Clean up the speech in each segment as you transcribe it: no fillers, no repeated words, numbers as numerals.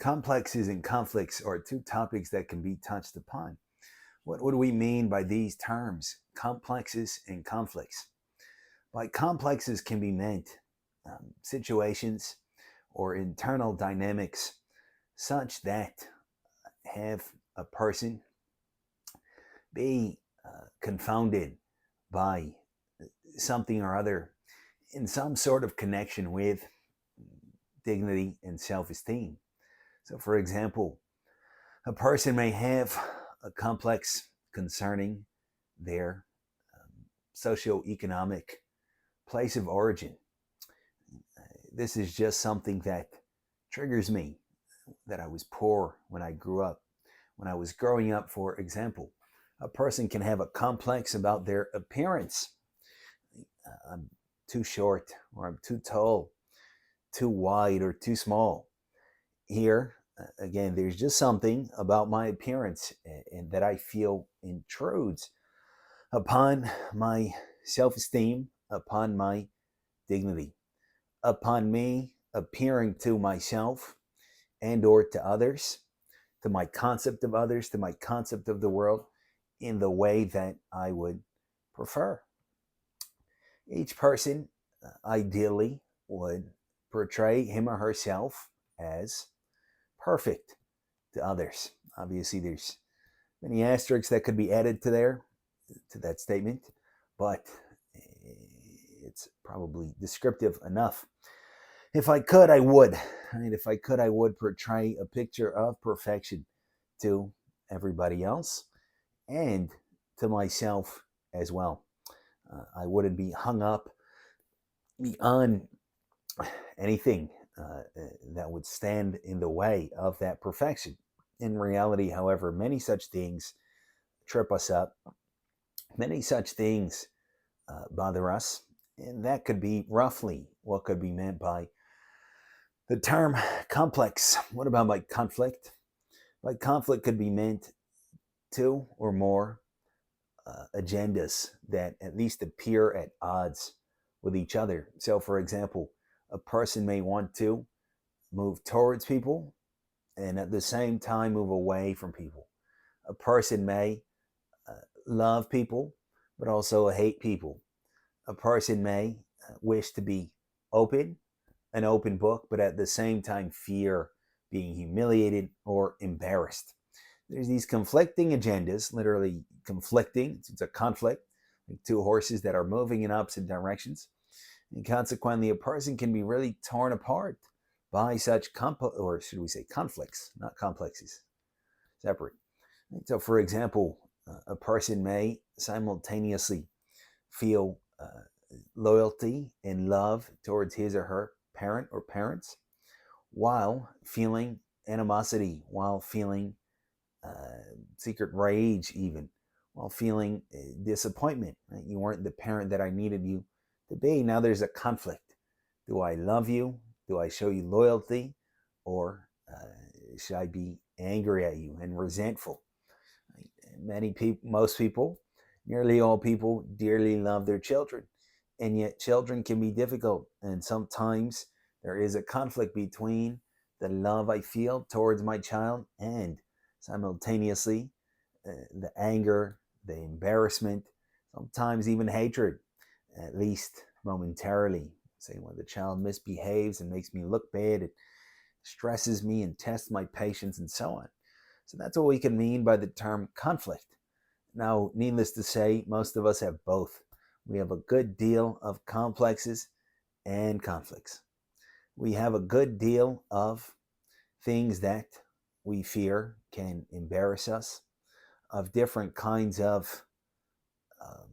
Complexes and conflicts are two topics that can be touched upon. What do we mean by these terms, complexes and conflicts? By complexes can be meant situations or internal dynamics such that have a person be confounded by something or other in some sort of connection with dignity and self esteem. So, for example, a person may have a complex concerning their socioeconomic place of origin. This is just something that triggers me that I was poor when I grew up. When I was growing up, for example, a person can have a complex about their appearance. I'm too short, or I'm too tall, too wide, or too small. Here, again, there's just something about my appearance and that I feel intrudes upon my self esteem, upon my dignity, upon me appearing to myself and or to others, to my concept of others, to my concept of the world in the way that I would prefer. Each person ideally would portray him or herself as perfect to others. Obviously, there's many asterisks that could be added to that statement, but it's probably descriptive enough. If I could, I would. Right? If I could, I would portray a picture of perfection to everybody else and to myself as well. I wouldn't be hung up on anything that would stand in the way of that perfection. In reality, however, many such things trip us up. Many such things bother us. And that could be roughly what could be meant by the term complex. What about by conflict? By conflict could be meant two or more agendas that at least appear at odds with each other. So, for example, a person may want to move towards people and at the same time move away from people. A person may love people but also hate people. A person may wish to be open, an open book, but at the same time fear being humiliated or embarrassed. There's these conflicting agendas, literally conflicting. It's a conflict, like two horses that are moving in opposite directions. And consequently, a person can be really torn apart by such or should we say conflicts, not complexes, separate. So, for example, a person may simultaneously feel loyalty and love towards his or her parent or parents while feeling animosity, while feeling secret rage, even while feeling disappointment. Right? You weren't the parent that I needed you to be. Now there's a conflict. Do I love you? Do I show you loyalty? Or should I be angry at you and resentful? Right? Many people, most people, nearly all people dearly love their children. And yet children can be difficult. And sometimes there is a conflict between the love I feel towards my child and simultaneously the anger, the embarrassment, sometimes even hatred, at least momentarily. Say when the child misbehaves and makes me look bad, it stresses me and tests my patience and so on. So that's what we can mean by the term conflict. Now, needless to say, most of us have both. We have a good deal of complexes and conflicts. We have a good deal of things that we fear can embarrass us, of different kinds of um,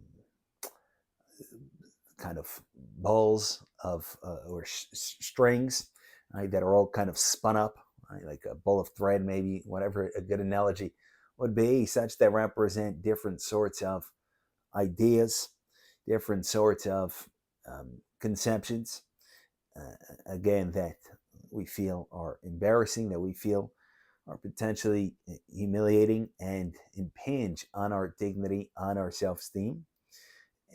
kind of balls of or strings, right, that are all kind of spun up, right, like a ball of thread, maybe, whatever a good analogy would be, such that represent different sorts of ideas, different sorts of conceptions, again, that we feel are embarrassing, that we feel are potentially humiliating and impinge on our dignity, on our self esteem.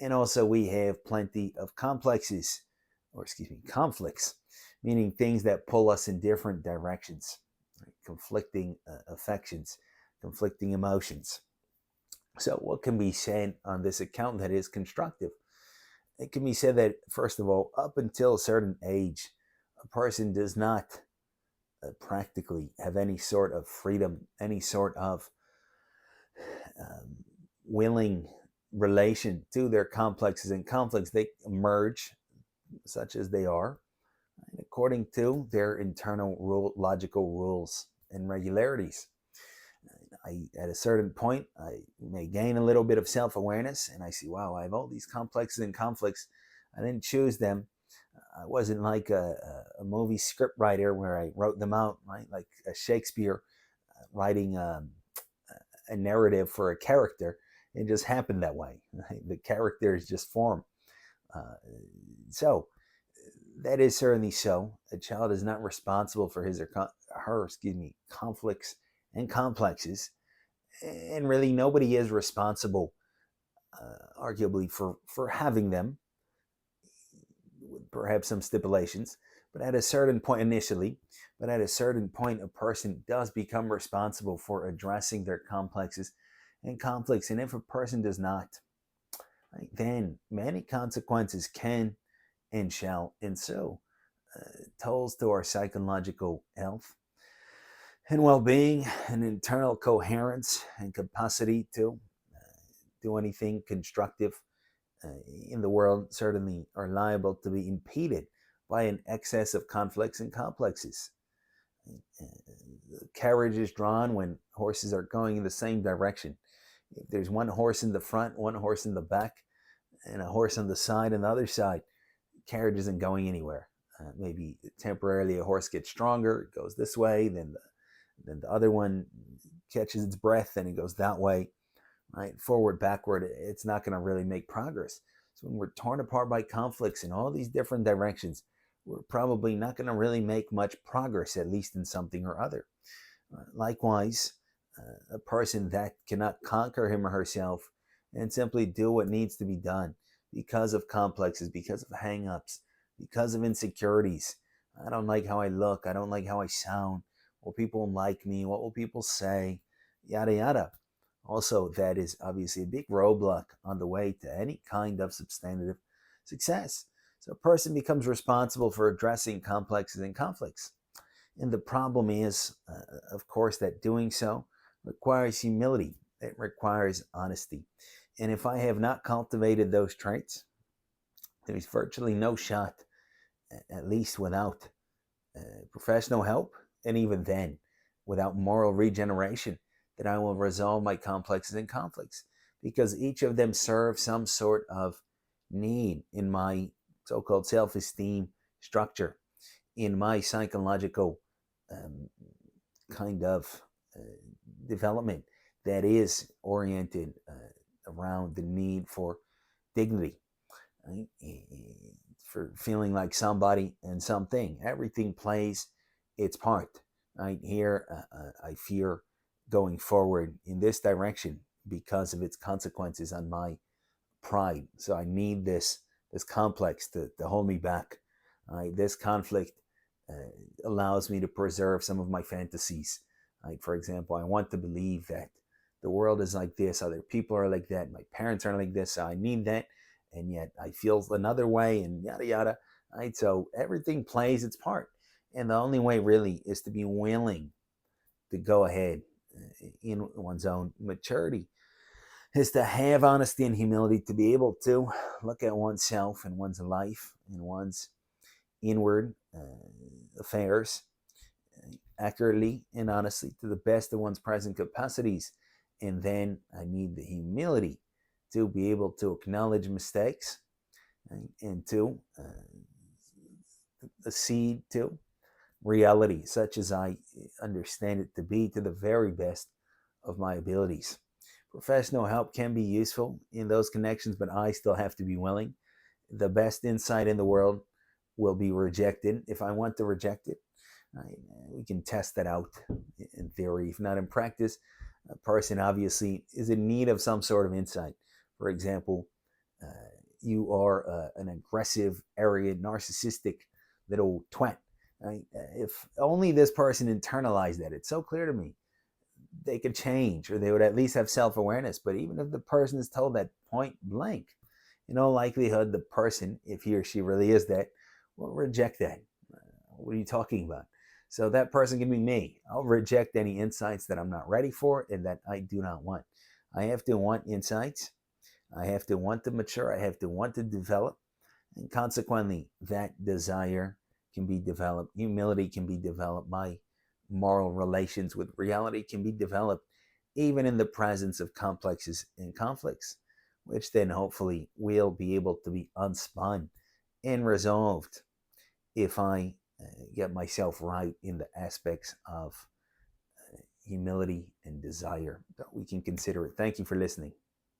And also, we have plenty of complexes, or excuse me, conflicts, meaning things that pull us in different directions. conflicting affections, conflicting emotions. So, what can be said on this account that is constructive? It can be said that, first of all, up until a certain age, a person does not practically have any sort of freedom, any sort of um, willing relation to their complexes and conflicts. They emerge such as they are, and according to their internal logical rules and regularities. At a certain point, I may gain a little bit of self-awareness, and I see, wow, I have all these complexes and conflicts. I didn't choose them. I wasn't like a movie script writer where I wrote them out, right? Like a Shakespeare writing a narrative for a character. It just happened that way. Right? The characters just form. Uh, so that is certainly so. A child is not responsible for his or her, conflicts and complexes, and really nobody is responsible, arguably, for having them, with perhaps some stipulations. But at a certain point, initially, but at a certain point, a person does become responsible for addressing their complexes and conflicts. And if a person does not, right, then many consequences can and shall ensue. Tolls to our psychological health and well-being and internal coherence and capacity to do anything constructive in the world certainly are liable to be impeded by an excess of conflicts and complexes. The carriage is drawn when horses are going in the same direction. If there's one horse in the front, one horse in the back, and a horse on the side and the other side, the carriage isn't going anywhere. Maybe temporarily a horse gets stronger, it goes this way, then the other one catches its breath and it goes that way, right? Forward, backward, it's not going to really make progress. So when we're torn apart by conflicts in all these different directions, we're probably not going to really make much progress, at least in something or other. Likewise, a person that cannot conquer him or herself and simply do what needs to be done because of complexes, because of hang-ups, because of insecurities. I don't like how I look. I don't like how I sound. Will people like me? What will people say? Yada, yada. Also, that is obviously a big roadblock on the way to any kind of substantive success. So a person becomes responsible for addressing complexes and conflicts. And the problem is, of course, that doing so requires humility. It requires honesty. And if I have not cultivated those traits, there's virtually no shot, at least without professional help, and even then, without moral regeneration, that I will resolve my complexes and conflicts, because each of them serve some sort of need in my so-called self-esteem structure, in my psychological um, kind of development that is oriented around the need for dignity, right? For feeling like somebody and something. Everything plays its part. Right here, I fear going forward in this direction because of its consequences on my pride. So I need this complex to hold me back. This conflict allows me to preserve some of my fantasies. For example, I want to believe that the world is like this, other people are like that, my parents are like this, so I need that, and yet I feel another way, and yada yada. Right? So everything plays its part, and the only way really is to be willing to go ahead in one's own maturity, is to have honesty and humility, to be able to look at oneself and one's life and one's inward affairs accurately and honestly to the best of one's present capacities. And then I need the humility to be able to acknowledge mistakes, right? And to accede to reality such as I understand it to be, to the very best of my abilities. Professional help can be useful in those connections, but I still have to be willing. The best insight in the world will be rejected if I want to reject it. Right? We can test that out in theory, if not in practice. A person obviously is in need of some sort of insight. For example, you are an aggressive, arrogant, narcissistic little twat. Right? If only this person internalized that, it's so clear to me, they could change, or they would at least have self-awareness. But even if the person is told that point blank, in all likelihood, the person, if he or she really is that, will reject that. What are you talking about? So that person can be me. I'll reject any insights that I'm not ready for and that I do not want. I have to want insights. I have to want to mature. I have to want to develop. And consequently, that desire can be developed. Humility can be developed. My moral relations with reality can be developed even in the presence of complexes and conflicts, which then hopefully will be able to be unspun and resolved if I get myself right in the aspects of humility and desire. We can consider it. Thank you for listening.